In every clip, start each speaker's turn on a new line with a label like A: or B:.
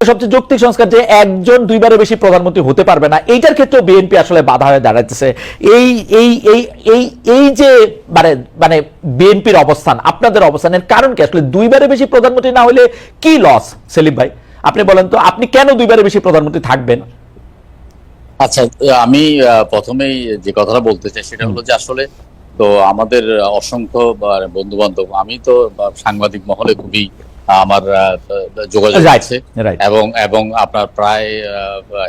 A: সবচেয়ে যৌক্তিক সংস্কার যে একজন দুইবারের বেশি প্রধানমন্ত্রী হতে পারবে না, এইটার ক্ষেত্রে বিএনপি আসলে বাধা হয়ে দাঁড়াইতেছে। এই এই এই এই এই যে মানে মানে বিএনপির অবস্থান, আপনাদের অবস্থানের কারণ কি? আসলে দুইবারের বেশি প্রধানমন্ত্রী না হলে কি লস? সেলিম ভাই আপনি বলেন তো, আপনি কেন দুইবারের বেশি প্রধানমন্ত্রী থাকবেন?
B: আচ্ছা, আমি প্রথমেই যে কথাটা বলতে চাই সেটা হলো যে আসলে তো আমাদের অসংখ্য বন্ধু বান্ধব, আমি তো সাংবাদিক মহলে খুবই আমার যোগাযোগ আছে এবং এবং আপনার প্রায়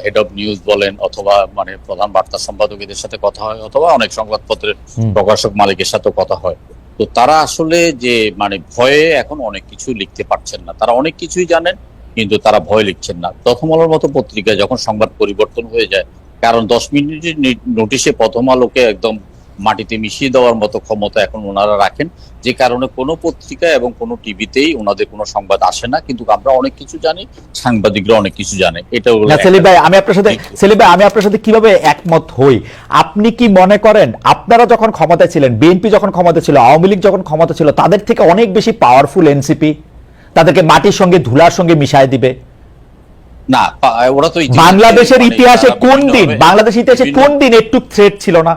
B: হেড অফ নিউজ বলেন অথবা মানে প্রধান বার্তা সম্পাদকদের সাথে কথা হয় অথবা অনেক সংবাদপত্রের প্রকাশক মালিকের সাথে কথা হয়। তো তারা আসলে যে মানে ভয়ে এখন অনেক কিছু লিখতে পারছেন না, তারা অনেক কিছুই জানেন কিন্তু তারা ভয় লিখছেন না। প্রথম আলোর মতো পত্রিকায় যখন সংবাদ পরিবর্তন হয়ে যায়, কারণ 10 মিনিটের নোটিশে প্রথম আলোকে একদম মাটিতে মিশিয়ে দেওয়ার মতো ক্ষমতা এখন ওনারা রাখেন, যে কারণে কোনো পত্রিকা এবং কোনো টিভিতেই ওনাদের কোনো সংবাদ আসে না, কিন্তু আমরা অনেক কিছু জানি, সাংবাদিকরা অনেক কিছু জানে। এটা
A: সেলিম ভাই আমি আপনার সাথে কিভাবে একমত হই? আপনি কি মনে করেন আপনারা যখন ক্ষমতায় ছিলেন, বিএনপি যখন ক্ষমতা ছিল, আওয়ামী লীগ যখন ক্ষমতা ছিল, তাদের থেকে অনেক বেশি পাওয়ারফুল এনসিপি তাদেরকে মাটির সঙ্গে ধুলার সঙ্গে মিশায় দিবে?
B: না, ওরা তো
A: বাংলাদেশের ইতিহাসে কোন দিন, বাংলাদেশের ইতিহাসে কোন দিন একটু থ্রেট ছিল না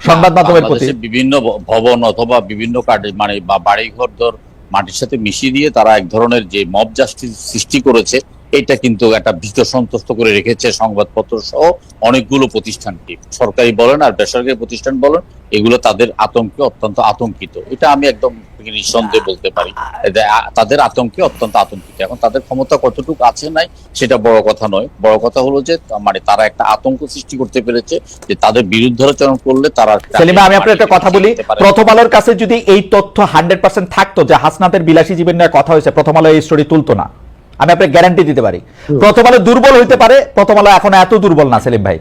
A: সংবাদ মাধ্যমের প্রতি?
B: বিভিন্ন ভবন অথবা বিভিন্ন মানে বাড়ি ঘর মাটির সাথে মিশিয়ে দিয়ে তারা এক ধরনের যে মব জাস্টিস সৃষ্টি করেছে, এটা কিন্তু একটা ভীত সন্ত্রস্ত করে রেখেছে সংবাদপত্র সহ অনেকগুলো প্রতিষ্ঠানকে, সরকারি বলেন আর বেসরকারি প্রতিষ্ঠান বলেন, এগুলো তাদের আতঙ্কে অত্যন্ত আতঙ্কিত। এটা আমি একদম নিঃসন্দেহে বলতে পারি, তাদের আতঙ্কে অত্যন্ত আতঙ্কিত। এখন তাদের ক্ষমতা কতটুকু আছে নাই সেটা বড় কথা নয়, বড় কথা হলো যে মানে তারা একটা আতঙ্ক সৃষ্টি করতে পেরেছে যে তাদের বিরুদ্ধাচরণ করলে তারা।
A: সেলিম ভাই আমি আপনার একটা কথা বলি, প্রথম আলোর কাছে যদি এই তথ্য 100% থাকতো যে হাসনাতের বিলাসী জীবন নিয়ে কথা হয়েছে, প্রথম আলো এই স্টোরি তুলতো না, আমি আপনাকে গ্যারান্টি দিতে পারি। প্রথম আলো দুর্বল হইতে পারে, প্রথম আলো এখন এত দুর্বল না সেলিম ভাই,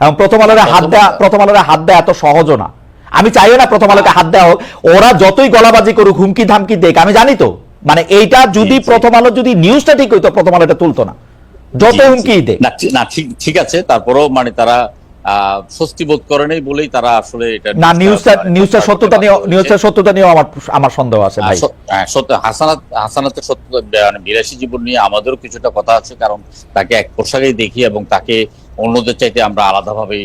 A: এবং প্রথম আলোর হাত দেয়া এত সহজও না। আমি চাইও না প্রথম আলোকে হাত দেওয়া হোক, ওরা যতই গলাবাজি করুক, হুমকি ধামকি দেখ, আমি জানি তো মানে এইটা যদি প্রথম আলো যদি নিউজটা ঠিক হইতো, প্রথম আলো এটা তুলতো না, যত হুমকি দেখ
B: না। ঠিক আছে, তারপরও মানে তারা স্বস্তি বোধ করে নাই বলেই তারা আসলে এটা
A: না, নিউজটা সত্যতা নিয়ে আমার সন্দেহ আছে ভাই।
B: হাসানাতের বিলাসী জীবন নিয়ে আমাদেরও কিছুটা কথা আছে, কারণ তাকে এক পোশাকেই দেখি এবং তাকে অন্যদের চাইতে আমরা আলাদাভাবে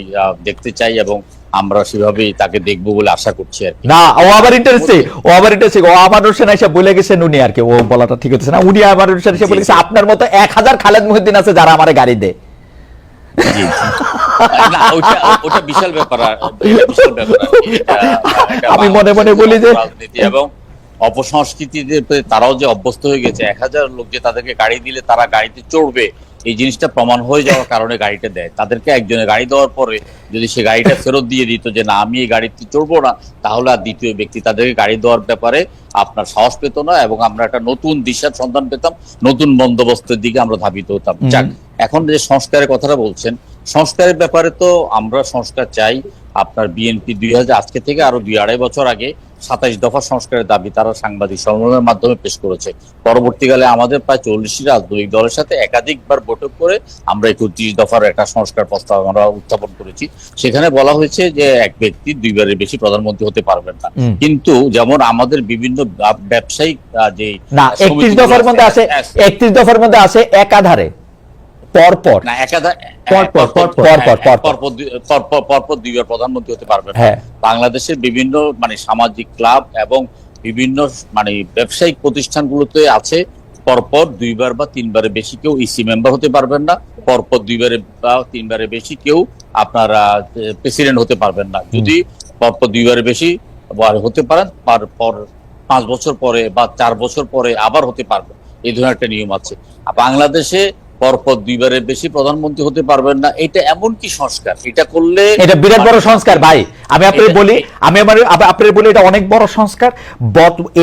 B: দেখতে চাই এবং আমরা সেভাবেই তাকে দেখবো বলে আশা করছি আর কি।
A: না, ও আবার ইন্টারেস্টিং ও আমার হোসেন এসে বলে গেছেন, উনি আর কি ও বলাটা ঠিক হচ্ছে না, উনি আমার হোসেন এসে বলে গেছে আপনার মতো 1000 খালেদ মুহিউদ্দিন আছে যারা আমারে গাড়ি দেয়।
B: ওটা বিশাল ব্যাপার।
A: আমি মনে মনে বলি যে
B: রাজনীতি এবং অপসংস্কৃতিতে তারাও যে অভ্যস্ত হয়ে গেছে, 1000 লোক যে তাদেরকে গাড়ি দিলে তারা গাড়িতে চড়বে, এই জিনিসটা প্রমাণ হয়ে যাওয়ার কারণে গাড়িটা দেয়। তাদেরকে একজনের গাড়ি দেওয়ার পরে যদি সে গাড়িটা ফেরত দিয়ে দিত যে না আমি এই গাড়িতে চড়বো না, তাহলে আর দ্বিতীয় ব্যক্তি তাদেরকে গাড়ি দেওয়ার ব্যাপারে আপনার সাহস পেত না এবং আমরা একটা নতুন দিশার সন্ধান পেতাম, নতুন বন্দোবস্তের দিকে আমরা ধাবিত হতাম। যাক, এখন যে সংস্কারের কথাটা বলছেন, সংস্কারের ব্যাপারে তো আমরা সংস্কার চাই। আপনার বিএনপি আজকে থেকে আরো 2-2.5 বছর আগে 27 দফা সংস্কারের দাবি তারা সাংবাদিক সম্মেলনের মাধ্যমে পেশ করেছে। পরবর্তীকালে আমাদের প্রায় 40টি রাজনৈতিক দলের সাথে একাধিকবার বৈঠক করে আমরা 31 দফার একটা সংস্কার প্রস্তাব আমরা উত্থাপন করেছি। সেখানে বলা হয়েছে যে এক ব্যক্তি 2বারের বেশি প্রধানমন্ত্রী হতে পারবেন না, কিন্তু যেমন আমাদের বিভিন্ন ব্যবসায়িক যে
A: 31 দফার মধ্যে আছে, 31 দফার মধ্যে আছে একাধারে পরপর
B: না একাধারে পরপর 2বার প্রধানমন্ত্রী হতে পারবেন। বাংলাদেশের বিভিন্ন মানে সামাজিক ক্লাব এবং বিভিন্ন মানে ব্যবসায়িক প্রতিষ্ঠানগুলোতে আছে পরপর 2বার বা 3বারের বেশি কেউ ইসি মেম্বার হতে পারবেন না, পরপর 2বারের বা 3বারের বেশি কেউ আপনারা প্রেসিডেন্ট হতে পারবেন না। যদি পরপর 2বারের বেশি হতে পারেন, পর 5 বছর পরে বা 4 বছর পরে আবার হতে পারবেন, এই ধরনের একটা নিয়ম আছে। বাংলাদেশে পরপর 2বারের বেশি প্রধানমন্ত্রী হতে পারবেন না, এটা এমন কি সংস্কার? এটা করলে
A: এটা বিরাট বড় সংস্কার ভাই। আমি আপনাদের বলি এটা অনেক বড় সংস্কার।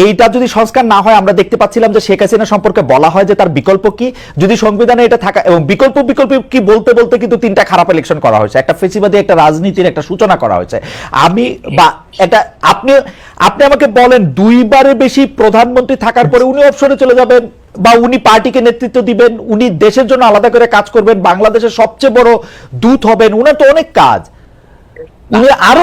A: এইটা যদি সংস্কার না হয়, আমরা দেখতে পাচ্ছিলাম যে শেখ হাসিনা সম্পর্কে বলা হয় যে তার বিকল্প কি, যদি সংবিধানে এটা থাকা, এবং বিকল্প কি বলতে বলতে কিন্তু 3টা খারাপ ইলেকশন করা হয়েছে, একটা ফেসিবাদী একটা রাজনীতির একটা সূচনা করা হয়েছে। আপনি আমাকে বলেন 2বারের বেশি প্রধানমন্ত্রী থাকার পরে উনি অবসরে চলে যাবেন বা উনি পার্টিকে নেতৃত্ব দিবেন, উনি দেশের জন্য আলাদা করে কাজ করবেন, বাংলাদেশের সবচেয়ে বড় দূত হবেন, উনার তো অনেক কাজ, উনি আরো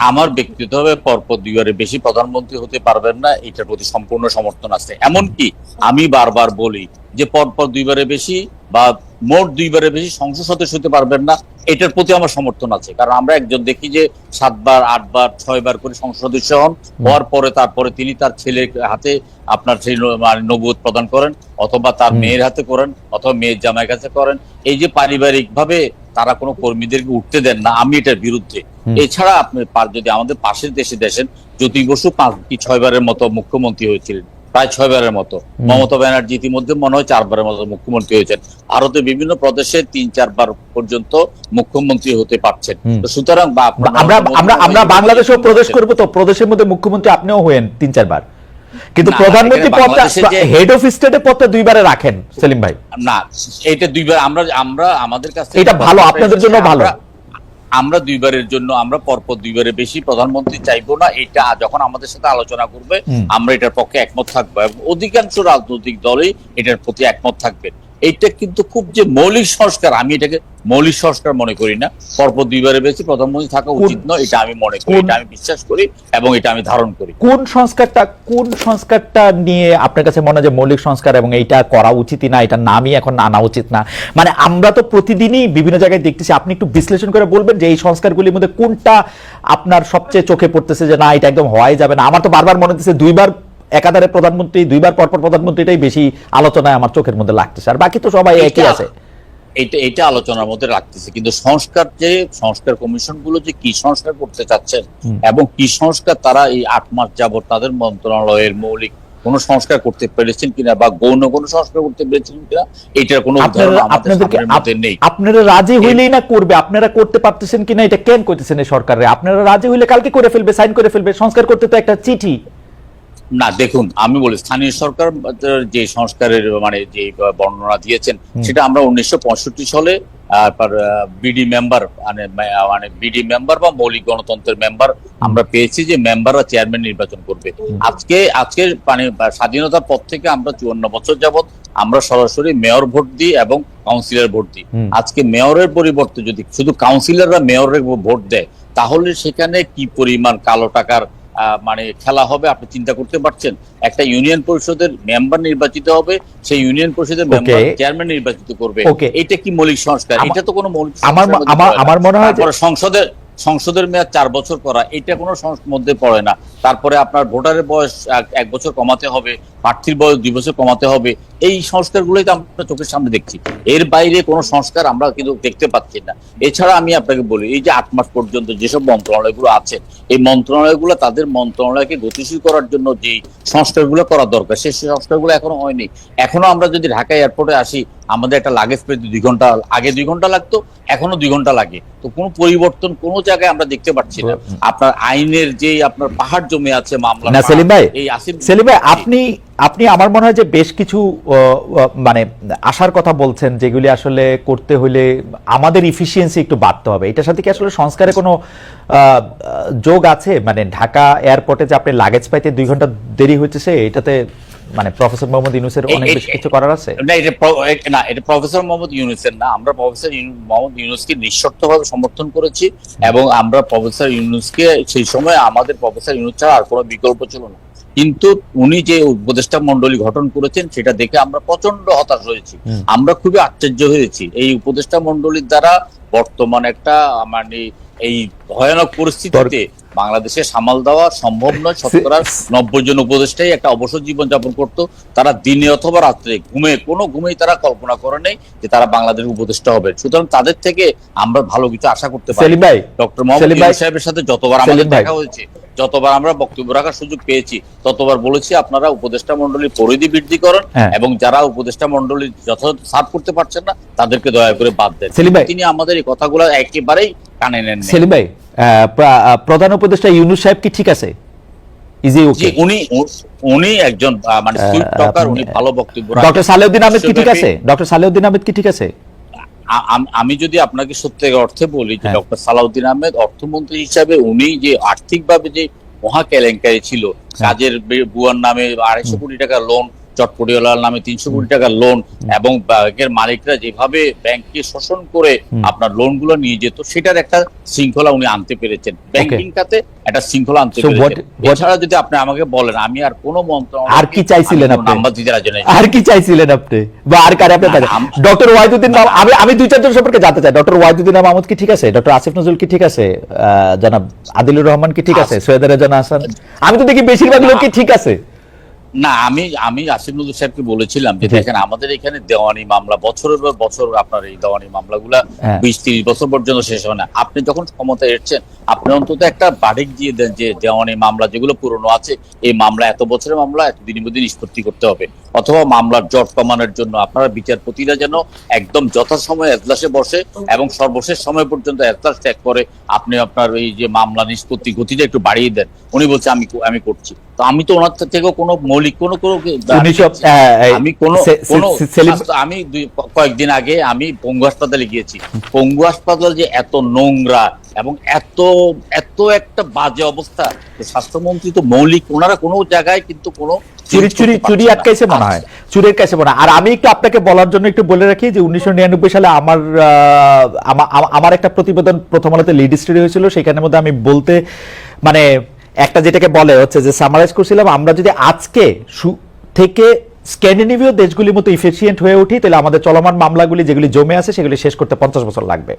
B: আমার ব্যক্তিগতভাবে পরপর 2বারের বেশি প্রধানমন্ত্রী হতে পারবেন না, এটার প্রতি সম্পূর্ণ সমর্থন আছে। এমনকি আমি বারবার বলি যে পরপর দুইবারের বেশি বা মোট দুইবারের বেশি সংসদ সদস্য হতে পারবেন না, এটার প্রতি আমার সমর্থন আছে। কারণ আমরা একজন দেখি যে 7 বার 8 বার 6 বার করে সংসদ সদস্য হন, হওয়ার পরে তারপরে তিনি তার ছেলের হাতে আপনার সেই নবুয়ত প্রদান করেন, অথবা তার মেয়ের হাতে করেন, অথবা মেয়ের জামাইয়ের কাছে করেন। এই যে পারিবারিক ভাবে তারা কোনো কর্মীদেরকে উঠতে দেন না, আমি এটার বিরুদ্ধে। এছাড়া আপনি যদি আমাদের পাশের দেশে দেখেন, জ্যোতি বসু 5 কি 6 বারের মতো মুখ্যমন্ত্রী হয়েছিলেন, প্রায় 6 বারের মতো। মমতা ব্যানার্জি ইতিমধ্যে মনে হয় 4 বারের মতো মুখ্যমন্ত্রী হয়েছেন। ভারতের বিভিন্ন প্রদেশে 3-4 বার পর্যন্ত মুখ্যমন্ত্রী হতে পারছেন। সুতরাং
A: আমরা বাংলাদেশেও প্রদেশ করবো, তো প্রদেশের মধ্যে মুখ্যমন্ত্রী আপনিও হয়েন 3-4 বার, কিন্তু প্রধানমন্ত্রী পদটা, হেড অফ স্টেটের পদটা 2 বারে রাখেন সেলিম ভাই।
B: না, এটা 2 বার আমরা আমাদের কাছে
A: এটা ভালো, আপনাদের জন্য ভালো।
B: আমরা 2 বারের জন্য আমরা পরপর 2 বারের বেশি প্রধানমন্ত্রী চাইবো না। এটা যখন আমাদের সাথে আলোচনা করবে আমরা এটার পক্ষে একমত থাকবো, এবং অধিকাংশ রাজনৈতিক দলই এটার প্রতি একমত থাকবে। এইটা কিন্তু খুব যে মৌলিক সংস্কার, আমি এটাকে মৌলিক সংস্কার মনে করি না। পরপর 2 বারের বেশি প্রধানমন্ত্রী থাকা উচিত নয়, এটা আমি মনে করি, এটা আমি বিশ্বাস করি এবং এটা আমি ধারণ করি।
A: কোন সংস্কারটা নিয়ে আপনার কাছে মনে হয় যে মৌলিক সংস্কার এবং এইটা করা উচিতই না, এটা নামই এখন আনা উচিত না? মানে আমরা তো প্রতিদিনই বিভিন্ন জায়গায় দেখতেছি, আপনি একটু বিশ্লেষণ করে বলবেন যে এই সংস্কারগুলির মধ্যে কোনটা আপনার সবচেয়ে চোখে পড়তেছে যে না এটা একদম হওয়াই যাবে না? আমার তো বারবার মনে হচ্ছে 2 বার একাধারে প্রধানমন্ত্রী, 2 বার পরপর প্রধানমন্ত্রীটাই বেশি আলোচনায় আমার চোখের মধ্যে লাগতেছে, আর বাকি তো সবাই একই আছে।
B: এটা আলোচনার মধ্যে রাখতেছে, কিন্তু সংস্কার কমিশন গুলো যে কি সংস্কার করতে চাচ্ছেন এবং কি সংস্কার তারা এই 8 মাস যাবত তাদের মন্ত্রণালয়ের মৌলিক কোন সংস্কার করতে পেরেছেন কিনা বা গৌণ কোন সংস্কার করতে পেরেছেন কিনা, এটার কোনো উদাহরণ আমাদের সামনে নেই।
A: আপনারা রাজি হইলেই না করবে, আপনারা করতে পারতেছেন কিনা এটা কেন কইতেছেন এই সরকারে? আপনারা রাজি হইলে কালকে করে ফেলবে, সাইন করে ফেলবে। সংস্কার করতে তো একটা চিঠি
B: না। দেখুন, আমি বলি স্থানীয় সরকার যে সংস্কারের মানে যে বর্ণনা দিয়েছেন সেটা আমরা 1965 সালে বিডি মেম্বার মানে বিডি মেম্বার বা মৌলিক গণতন্ত্রের মেম্বার আমরা পেয়েছি, যে মেম্বাররা চেয়ারম্যান নির্বাচন করবে। আজকে মানে স্বাধীনতার পর থেকে আমরা 54 বছর যাবত আমরা সরাসরি মেয়র ভোট দিই এবং কাউন্সিলর ভোট দিই। আজকে মেয়রের পরিবর্তে যদি শুধু কাউন্সিলররা মেয়রের ভোট দেয়, তাহলে সেখানে কি পরিমাণ কালো টাকার মানে খেলা হবে আপনি চিন্তা করতে পারছেন? একটা ইউনিয়ন পরিষদের মেম্বার নির্বাচিত হবে, সেই ইউনিয়ন পরিষদের মেম্বার চেয়ারম্যান নির্বাচিত করবে। এটা কি মৌলিক সংস্কার? এটা তো কোনো মৌলিক
A: আমার মনে হয়
B: সংসদের মেয়াদ 4 বছর করা, এটা কোনো মধ্যে পড়ে না। তারপরে আপনার ভোটারের বয়স 1 বছর কমাতে হবে, প্রার্থীর বয়স 2 বছর কমাতে হবে। এই সংস্কারগুলোই তো আমরা চোখের সামনে দেখছি, এর বাইরে কোনো সংস্কার আমরা কিন্তু দেখতে পাচ্ছি না। এছাড়া আমি আপনাকে বলি, এই যে 8 মাস পর্যন্ত যেসব মন্ত্রণালয়গুলো আছে, এই মন্ত্রণালয়গুলো তাদের মন্ত্রণালয়কে গতিশীল করার জন্য যে সংস্কারগুলো করা দরকার, সেই সংস্কারগুলো এখনো হয়নি। এখনো আমরা যদি ঢাকা এয়ারপোর্টে আসি, আমাদের একটা লাগেজ পেতে 2 ঘন্টা, আগে 2 ঘন্টা লাগতো, এখনো 2 ঘন্টা লাগে। তো কোনো পরিবর্তন কোনো জায়গায় আমরা দেখতে পাচ্ছি না। আপনার আইনের যে আপনার পাহাড় জমে আছে মামলা।
A: না সেলিম ভাই, আপনি আমার মনে হয় যে বেশ কিছু মানে আশার কথা বলছেন, যেগুলি আসলে করতে হলে আমাদের ইফিসিয়েন্সি একটু বাড়তে হবে। এটার সাথে কি আসলে সংস্কারে কোনো যোগ আছে? মানে ঢাকা এয়ারপোর্টে যে আপনি লাগেজ পাইতে 2 ঘন্টা দেরি হচ্ছে, এটাতে মানে প্রফেসর মোহাম্মদ ইউনূসের অনেক বেশি কিছু করার আছে?
B: না, এটা প্রফেসর মোহাম্মদ ইউনূসের না। আমরা প্রফেসর মোহাম্মদ ইউনূসকে নিঃশর্তভাবে সমর্থন করেছি, এবং আমরা প্রফেসর ইউনূসকে সেই সময় আমাদের প্রফেসর ইউনূস ছাড়া আর কোনো বিকল্প ছিল না। কিন্তু উনি যে উপদেষ্টা মন্ডলী গঠন করেছেন সেটা দেখে আমরা প্রচন্ড হতাশ হয়েছি, আমরা খুবই আশ্চর্য হয়েছি। এই উপদেষ্টা মন্ডলীর দ্বারা বর্তমান একটা মানে এই ভয়ানক পরিস্থিতিতে বাংলাদেশে সামাল দেওয়া সম্ভব নয়। শতকরা 90 জন উপদেষ্টাই একটা অবসর জীবন যাপন করতো। তারা দিনে অথবা রাত্রে ঘুমেই তারা কল্পনা করে নেই যে তারা বাংলাদেশের উপদেষ্টা হবে। সুতরাং তাদের থেকে আমরা ভালো কিছু আশা করতে পারি। ডক্টর মোহাম্মদ ইউনূস সাহেবের সাথে যতবার আমাদের দেখা হয়েছে, যতবার আমরা বক্তব্য রাখার সুযোগ পেয়েছি, ততবার বলেছি আপনারা উপদেষ্টা মন্ডলীর পরিধি বৃদ্ধি করেন, এবং যারা উপদেষ্টা মন্ডলীর যথাযথ সার্ভ করতে পারছেন না তাদেরকে দয়া করে বাদ দেন। তিনি আমাদের এই কথাগুলো একেবারেই কানে নেন।
A: সেলিম ভাই, প্রধান উপদেষ্টা ইউনূস সাহেব কি ঠিক আছে?
B: উনি একজন মানে সুইট টকার, উনি ভালো বক্তব্য রাখেন।
A: ডক্টর সালেউদ্দিন আহমেদ কি ঠিক আছে? ডক্টর সালেউদ্দিন আহমেদ কি ঠিক আছে?
B: আমি যদি আপনাকে সত্যিকার অর্থে বলি যে ডক্টর সালাউদ্দিন আহমেদ অর্থমন্ত্রী হিসাবে উনি যে আর্থিকভাবে যে মহা কেলেঙ্কারি ছিল, কাজের বুয়ার নামে 250 কোটি টাকা লোন চটপটিওয়ালার নামে 300 কোটি টাকার লোন এবং ব্যাংকের মালিকরা যেভাবে ব্যাংককে শোষণ করে আপনার লোনগুলো নিয়ে যেত, সেটার একটা শৃঙ্খলা উনি আনতে পেরেছেন, ব্যাংকিং খাতে একটা শৃঙ্খলা আনতে পেরেছেন। এছাড়া যদি আপনি আমাকে বলেন, আমি আর কোনো মন্ত্রণালয়
A: আর কি চাইছিলেন আপনি,
B: নাম্বার দিতে রাজি নই।
A: আর কি চাইছিলেন আপনি বা আর কারে আপনি ডক্টর ওয়াহিদুদ্দিন আমি 2-4 জন সম্পর্কে জানতে চাই। ডক্টর ওয়াহিদুদ্দিন মাহমুদ কি ঠিক আছে? ডক্টর আসিফ নজরুল কি ঠিক আছে? জনাব আদিলুর রহমান কি ঠিক আছে? সৈয়দ রেজা হাসান, আমি তো দেখি বেশিরভাগ লোক কি ঠিক আছে।
B: না, আমি আসিফ নজরুল সাহেবকে বলেছিলাম যে দেখেন, আমাদের এখানে দেওয়ানি মামলা বছরের পর বছর, আপনার এই দেওয়ানি মামলাগুলা 20-30 বছর পর্যন্ত শেষ হয় না। আপনি যখন ক্ষমতায় এসেছেন, আপনি অন্তত একটা বাড়িক দিয়ে দেন যে দেওয়ানি মামলা যেগুলো পুরনো আছে, এই মামলা এত বছরের মামলা এত দিনের মধ্যে নিষ্পত্তি করতে হবে, অথবা মামলার জট কমানোর জন্য আপনারা বিচারপতিরা যেন একদম যথাসময়ে এজলাসে বসে এবং সর্বশেষ সময় পর্যন্ত এজলাস ত্যাগ করে আপনি আপনার এই যে মামলা নিষ্পত্তি গতিটা একটু বাড়িয়ে দেন। উনি বলছে আমি করছি, তো আমি তো ওনার থেকেও কোনো মৌলিক কোনো আমি কয়েকদিন আগে আমি পঙ্গু হাসপাতালে গিয়েছি। পঙ্গু হাসপাতাল যে এত নোংরা এবং এত এত একটা বাজে অবস্থা, স্বাস্থ্যমন্ত্রী তো মৌলিক, ওনারা কোনো জায়গায় কিন্তু কোনো
A: চুরি আটকাইছে মনে হয়, চুরির কাছে মনে হয়। আর আমি একটু আপনাকে বলার জন্য একটু বলে রাখি যে 1999 সালে আমার একটা প্রতিবেদন প্রথম আলোতে লিড স্টোরি হয়েছিল, সেখানের মধ্যে আমি বলতে মানে একটা যেটাকে বলে হচ্ছে যে সামারাইজ করছিলাম, আমরা যদি আজকে থেকে স্ক্যান্ডিনেভীয় দেশগুলির মতো ইফিশিয়েন্ট হয়ে উঠি, তাহলে আমাদের চলমান মামলাগুলি যেগুলি জমে আছে সেগুলি শেষ করতে 50 বছর লাগবে।